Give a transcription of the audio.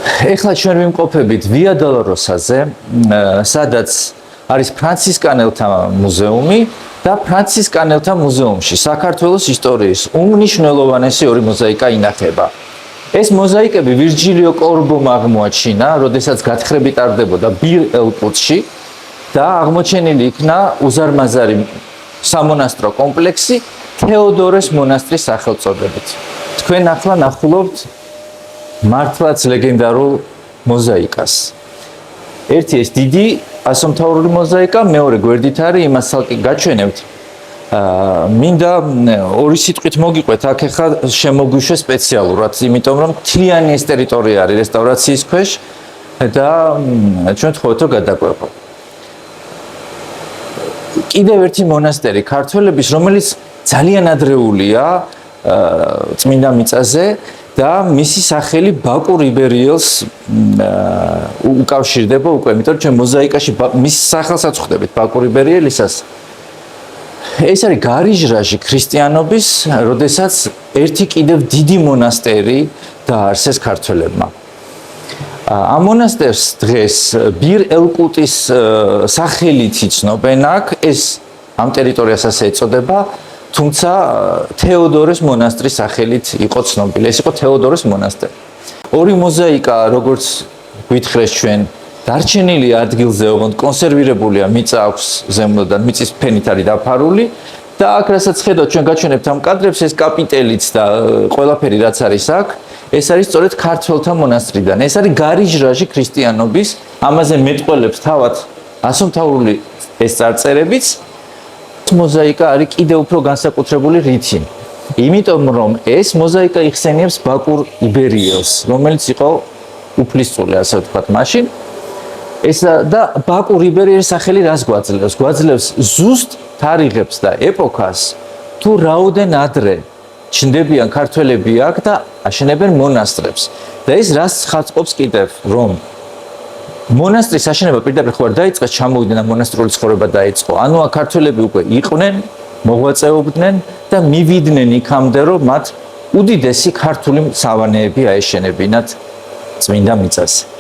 ეხლა ჩვენ ვიმყოფებით ვია დოლოროსაზე, სადაც არის ფრანცისკანელთა მუზეუმი და ფრანცისკანელთა მუზეუმში საქართველოს ისტორიის უმნიშვნელოვანესი ორი მოზაიკა ინახება. ეს მოზაიკები ვირჯილიო კორბომ აღმოაჩინა, როდესაც გათხრები ტარდებოდა ბირ ელკუტში და აღმოჩენილი იქნა უზარმაზარი სამონასტრო კომპლექსი თეოდორეს მონასტრის სახელწოდებით. თქვენ ახლა ნახულობთ მართლაც ლეგენდარულ მოზაიკას. ერთი ეს დიდი ასომთავრული მოზაიკა, მეორე გვერდით არის, იმას ცალკე გაჩვენებთ. მინდა ორი სიტყვით მოგიყვეთ, აქ ახლა შემოგვიშვე სპეციალურად, იმიტომ რომ მთლიანი ეს ტერიტორია არის რესტავრაციის ქვეშ და ჩვენ ვთხოვეთ, რომ გადაგვეყო. კიდევ ერთი მონასტერი ქართველების, რომელიც ძალიან ადრეულია წმინდა მიწაზე და მისი სახელი ბაკურ იბერიელს უკავშირდება უკვე, იმიტომ რომ ჩვენ მოზაიკაში მის სახელსაც ხვდებით ბაკურ იბერიელისას. ეს არის გარიჟრაჟი ქრისტიანობის, როდესაც ერთი კიდევ დიდი მონასტერი დაარსეს ქართველებმა. ამ მონასტერს დღეს ბირ ელკუტის სახელით იცნობენ აქ, ეს ამ ტერიტორიას ასე ეწოდება, თუმცა თეოდორეს მონასტრის სახელით იყო ცნობილი. ეს იყო თეოდორეს მონასტერი. ორი მოზაიკა, როგორც გვითხრეს ჩვენ, დარჩენილი ადგილზე, ოღონდ კონსერვირებულია, მიწა აქვს ზემოდან, მიწის ფენით არის დაფარული და აქ რასაც ხედავთ, ჩვენ გაჩვენებთ ამ კადრებს, ეს კაპიტელიც და ყველაფერი რაც არის აქ, ეს არის სწორედ ქართველთა მონასტრიდან. ეს არის გარიჟრაჟი ქრისტიანობის, ამაზე მეტყველებს თავად ასომთავრული ეს წარწერებიც. მოზაიკა არის კიდევ უფრო განსაკუთრებული რითი. იმიტომ რომ ეს მოზაიკა იხსენიებს ბაკურ იბერიელს, რომელიც იყო უფლისწული, ასე ვთქვათ, მაშინ. ეს და ბაკურ იბერიელის სახელი რას გვაძლევს? გვაძლევს ზუსტ თარიღებს და ეპოქას, თუ რაოდენ ადრე ჩნდებიან ქართველები აქ და აშენებენ მონასტრებს. და ეს რას ხატყობს კიდევ, რომ მონასტრის აშენება პირდაპირ ხო არ დაიწყეს, ჩამოვიდნენ და მონასტრული ცხოვრება დაიწყო. ანუ აქ ქართველები უკვე იყვნენ, მოღვაწეობდნენ და მივიდნენ იქამდე, რომ მათ უდიდესი ქართული სავანეები აეშენებინათ წმინდა მიწაზე.